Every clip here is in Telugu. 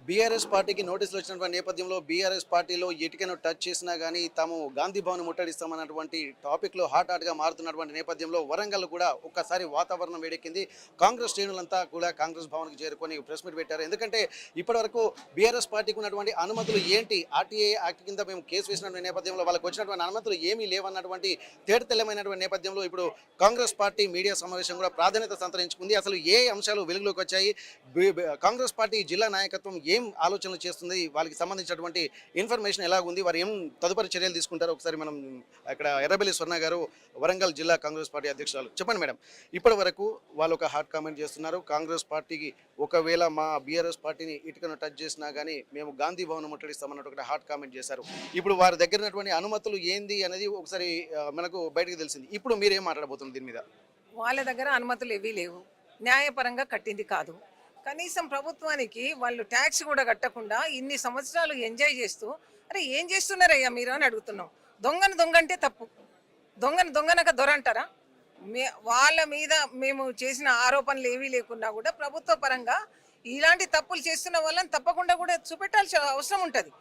బీఆర్ఎస్ పార్టీకి నోటీసులు వచ్చినటువంటి నేపథ్యంలో బీఆర్ఎస్ పార్టీలో ఇటుకను టచ్ చేసినా కానీ తాము గాంధీ భవన్ ముట్టడిస్తామన్నటువంటి టాపిక్లో హాట్గా మారుతున్నటువంటి నేపథ్యంలో వరంగల్ కూడా ఒక్కసారి వాతావరణం వేడెక్కింది. కాంగ్రెస్ శ్రేణులంతా కూడా కాంగ్రెస్ భవన్కి చేరుకొని ప్రెస్ మీట్ పెట్టారు. ఎందుకంటే ఇప్పటివరకు బీఆర్ఎస్ పార్టీకి ఉన్నటువంటి అనుమతులు ఏంటి, ఆర్టీఏ యాక్ట్ కింద మేము కేసు వేసినటువంటి నేపథ్యంలో వాళ్ళకి వచ్చినటువంటి అనుమతులు ఏమీ లేవన్నటువంటి తేటతెల్లమైనటువంటి నేపథ్యంలో ఇప్పుడు కాంగ్రెస్ పార్టీ మీడియా సమావేశం కూడా ప్రాధాన్యత సంతరించుకుంది. అసలు ఏ అంశాలు వెలుగులోకి వచ్చాయి, కాంగ్రెస్ పార్టీ జిల్లా నాయకత్వం ఏం ఆలోచనలు చేస్తుంది, వాళ్ళకి సంబంధించినటువంటి ఇన్ఫర్మేషన్ ఎలా ఉంది, వారు ఏం తదుపరి చర్యలు తీసుకుంటారో ఒకసారి మనం ఇక్కడ ఎర్రబెల్లి స్వర్ణ గారు వరంగల్ జిల్లా కాంగ్రెస్ పార్టీ అధ్యక్షురాలు చెప్పండి మేడం. ఇప్పటి వరకు వాళ్ళు ఒక హాట్ కామెంట్ చేస్తున్నారు. కాంగ్రెస్ పార్టీకి ఒకవేళ మా బీఆర్ఎస్ పార్టీని ఇటుకను టచ్ చేసినా కానీ మేము గాంధీ భవన్ ముట్టడిస్తామన్నట్టు ఒకటి హాట్ కామెంట్ చేశారు. ఇప్పుడు వారి దగ్గర ఉన్నటువంటి అనుమతులు ఏంది అనేది ఒకసారి మనకు బయటకు తెలిసింది. ఇప్పుడు మీరేం మాట్లాడబోతున్నారు దీని మీద? వాళ్ళ దగ్గర అనుమతులు ఏవీ లేవు, న్యాయపరంగా కట్టింది కాదు. కనీసం ప్రభుత్వానికి వాళ్ళు ట్యాక్స్ కూడా కట్టకుండా ఇన్ని సంవత్సరాలు ఎంజాయ్ చేస్తూ అరే ఏం చేస్తున్నారయ్యా మీరు అని అడుగుతున్నాం. దొంగను దొంగ అంటే తప్పు, దొంగను దొంగనక దొర అంటారా? వాళ్ళ మీద మేము చేసిన ఆరోపణలు ఏవీ లేకున్నా కూడా ప్రభుత్వ పరంగా ఇలాంటి తప్పులు చేస్తున్న వాళ్ళని తప్పకుండా కూడా చూపెట్టాల్సిన అవసరం ఉంటుంది.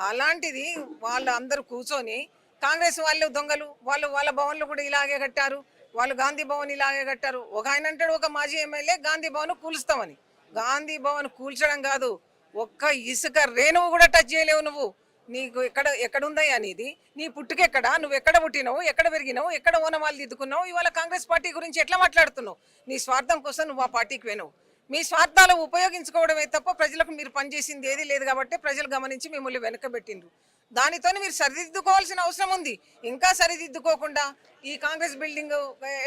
అలాంటిది వాళ్ళు అందరూ కూర్చొని కాంగ్రెస్ వాళ్ళు దొంగలు, వాళ్ళు వాళ్ళ భవన్లు కూడా ఇలాగే కట్టారు, వాళ్ళు గాంధీ భవన్ ఇలాగే కట్టారు. ఒక ఆయన అంటాడు, ఒక మాజీ ఎమ్మెల్యే గాంధీ భవన్ కూలుస్తామని. గాంధీ భవన్ కూల్చడం కాదు, ఒక్క ఇసుక రేణువు కూడా టచ్ చేయలేవు నువ్వు. నీకు ఎక్కడుందయ్యా నీది? నీ పుట్టుకెక్కడ? నువ్వు ఎక్కడ పుట్టినావు, ఎక్కడ పెరిగినావు, ఎక్కడ ఓనమాలు దిద్దుకున్నావు? ఇవాళ కాంగ్రెస్ పార్టీ గురించి ఎట్లా మాట్లాడుతున్నావు? నీ స్వార్థం కోసం నువ్వు ఆ పార్టీకి పోయినావు. మీ స్వార్థాలు ఉపయోగించుకోవడమే తప్ప ప్రజలకు మీరు పనిచేసింది ఏది లేదు కాబట్టి ప్రజలు గమనించి మిమ్మల్ని వెనకబెట్టిండ్రు. దానితో మీరు సరిదిద్దుకోవాల్సిన అవసరం ఉంది. ఇంకా సరిదిద్దుకోకుండా ఈ కాంగ్రెస్ బిల్డింగ్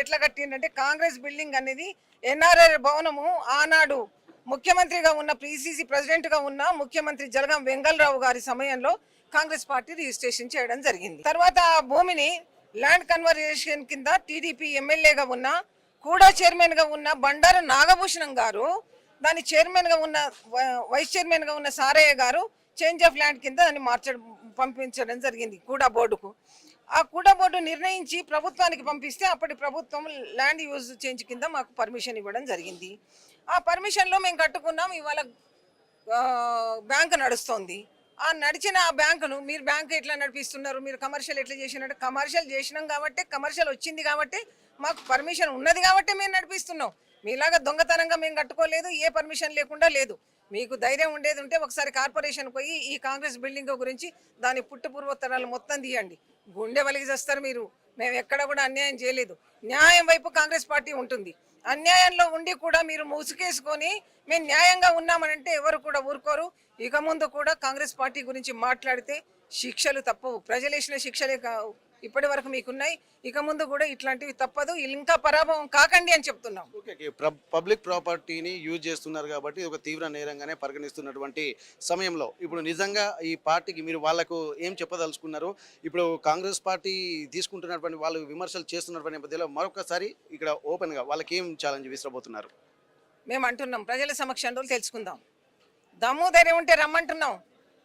ఎట్లా కట్టిందంటే, కాంగ్రెస్ బిల్డింగ్ అనేది ఎన్ఆర్ఐ భవనము ఆనాడు ముఖ్యమంత్రిగా ఉన్న పిసిసి ప్రెసిడెంట్గా ఉన్న ముఖ్యమంత్రి జలగం వెంగళరావు గారి సమయంలో కాంగ్రెస్ పార్టీ రిజిస్ట్రేషన్ చేయడం జరిగింది. తర్వాత ఆ భూమిని ల్యాండ్ కన్వర్జేషన్ కింద టీడీపీ ఎమ్మెల్యేగా ఉన్న కూడా చైర్మన్గా ఉన్న బండారు నాగభూషణం గారు, దాని చైర్మన్గా ఉన్న వైస్ చైర్మన్గా ఉన్న సారయ్య గారు చేంజ్ ఆఫ్ ల్యాండ్ కింద దాన్ని పంపించడం జరిగింది కూడా బోర్డుకు. ఆ కూడా బోర్డు నిర్ణయించి ప్రభుత్వానికి పంపిస్తే అప్పటి ప్రభుత్వం ల్యాండ్ యూజ్ చేంజ్ కింద మాకు పర్మిషన్ ఇవ్వడం జరిగింది. ఆ పర్మిషన్లో మేము కట్టుకున్నాం. ఇవాళ బ్యాంకు నడుస్తోంది. ఆ నడిచిన ఆ బ్యాంకును మీరు బ్యాంకు ఎట్లా నడిపిస్తున్నారు, మీరు కమర్షియల్ ఎట్లా చేసినట్టు, కమర్షియల్ చేసినాం కాబట్టి, కమర్షియల్ వచ్చింది కాబట్టి, మాకు పర్మిషన్ ఉన్నది కాబట్టి మేము నడిపిస్తున్నాం. మీలాగా దొంగతనంగా మేము కట్టుకోలేదు, ఏ పర్మిషన్ లేకుండా లేదు. మీకు ధైర్యం ఉండేది ఉంటే ఒకసారి కార్పొరేషన్ పోయి ఈ కాంగ్రెస్ బిల్డింగ్ గురించి దాని పుట్టుపూర్వోత్తరాలు మొత్తం తీయండి. గుండె వలిగి చేస్తారు మీరు. మేము ఎక్కడ కూడా అన్యాయం చేయలేదు. న్యాయం వైపు కాంగ్రెస్ పార్టీ ఉంటుంది. అన్యాయంలో ఉండి కూడా మీరు ముసుకేసుకొని మేము న్యాయంగా ఉన్నామనంటే ఎవరు కూడా ఊరుకోరు. ఇక ముందు కూడా కాంగ్రెస్ పార్టీ గురించి మాట్లాడితే శిక్షలు తప్పవు. ప్రజలు వేసిన శిక్షలే ఇప్పటి వరకు మీకున్నాయి. ఇక ముందు కూడా ఇట్లాంటివి తప్పదు. ఇంకా పరాభవం కాకండి అని చెప్తున్నాం. పబ్లిక్ ప్రాపర్టీని యూజ్ చేస్తున్నారు కాబట్టి ఒక తీవ్ర నేరంగానే పరిగణిస్తున్నటువంటి సమయంలో ఇప్పుడు నిజంగా ఈ పార్టీకి మీరు వాళ్లకు ఏం చెప్పదలుచుకున్నారు? ఇప్పుడు కాంగ్రెస్ పార్టీ తీసుకుంటున్నటువంటి వాళ్ళు విమర్శలు చేస్తున్నటువంటి నేపథ్యంలో మరొకసారి ఇక్కడ ఓపెన్గా వాళ్ళకి ఏం ఛాలెంజ్ విసిరబోతున్నారు? మేము అంటున్నాం, ప్రజల సమక్షంలో తెలుసుకుందాం. దమ్ము ధైర్యం ఉంటే రమ్మంటున్నాం.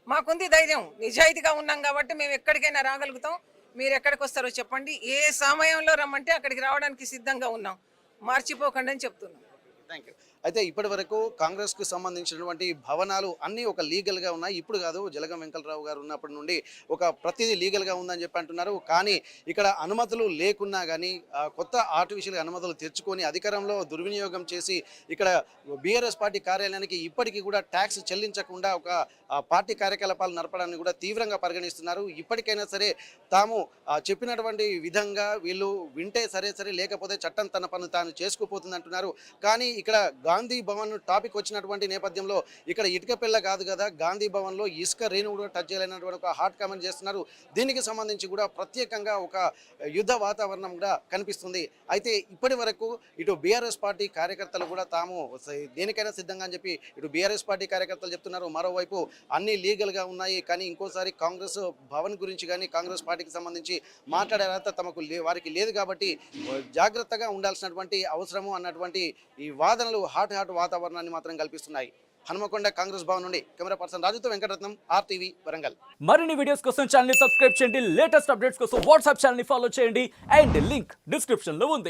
మాకుంది ధైర్యం, నిజాయితీగా ఉన్నాం కాబట్టి మేము ఎక్కడికైనా రాగలుగుతాం. మీరు ఎక్కడికి వస్తారో చెప్పండి, ఏ సమయంలో రమ్మంటే అక్కడికి రావడానికి సిద్ధంగా ఉన్నాం. మార్చిపోకండి అని చెప్తున్నాం. Thank you. అయితే ఇప్పటి వరకు కాంగ్రెస్కు సంబంధించినటువంటి భవనాలు అన్నీ ఒక లీగల్గా ఉన్నాయి. ఇప్పుడు కాదు, జలగం వెంకటరావు గారు ఉన్నప్పటి నుండి ఒక ప్రతిదీ లీగల్గా ఉందని చెప్పి అంటున్నారు. కానీ ఇక్కడ అనుమతులు లేకున్నా కానీ కొత్త ఆర్టిఫిషియల్ అనుమతులు తెచ్చుకొని అధికారంలో దుర్వినియోగం చేసి ఇక్కడ బీఆర్ఎస్ పార్టీ కార్యాలయానికి ఇప్పటికీ కూడా ట్యాక్స్ చెల్లించకుండా ఒక పార్టీ కార్యకలాపాలు నడపడాన్ని కూడా తీవ్రంగా పరిగణిస్తున్నారు. ఇప్పటికైనా సరే తాము చెప్పినటువంటి విధంగా వీళ్ళు వింటే సరే, లేకపోతే చట్టం తన పని తాను చేసుకుపోతుంది అంటున్నారు. కానీ ఇక్కడ గాంధీ భవన్ టాపిక్ వచ్చినటువంటి నేపథ్యంలో ఇక్కడ ఇటుక పిల్ల కాదు కదా, గాంధీ భవన్లో ఇసుక రేణువు కూడా టచ్ చేయలేనటువంటి ఒక హాట్ కామెంట్ చేస్తున్నారు. దీనికి సంబంధించి కూడా ప్రత్యేకంగా ఒక యుద్ధ వాతావరణం కూడా కనిపిస్తుంది. అయితే ఇప్పటి వరకు ఇటు బీఆర్ఎస్ పార్టీ కార్యకర్తలు కూడా తాము దేనికైనా సిద్ధంగా అని చెప్పి ఇటు బీఆర్ఎస్ పార్టీ కార్యకర్తలు చెప్తున్నారు. మరోవైపు అన్నీ లీగల్గా ఉన్నాయి, కానీ ఇంకోసారి కాంగ్రెస్ భవన్ గురించి కానీ కాంగ్రెస్ పార్టీకి సంబంధించి మాట్లాడే అర్హత తమకు వారికి లేదు కాబట్టి జాగ్రత్తగా ఉండాల్సినటువంటి అవసరము అన్నటువంటి ఈ వాదనలు హాట్ వాతావరణాన్ని మాత్రం కల్పిస్తున్నాయి. హనుమకొండ కాంగ్రెస్ భవన్ నుండి కెమెరా పర్సన్ రాజుతో వెంకటరత్నం, RTV వరంగల్. మరిన్ని వీడియోస్ కోసం ఛానల్ ని సబ్స్క్రైబ్ చేయండి. లేటెస్ట్ అప్డేట్స్ కోసం వాట్సాప్ ఛానల్ ని ఫాలో చేయండి. అండ్ లింక్ డిస్క్రిప్షన్ లో ఉంది.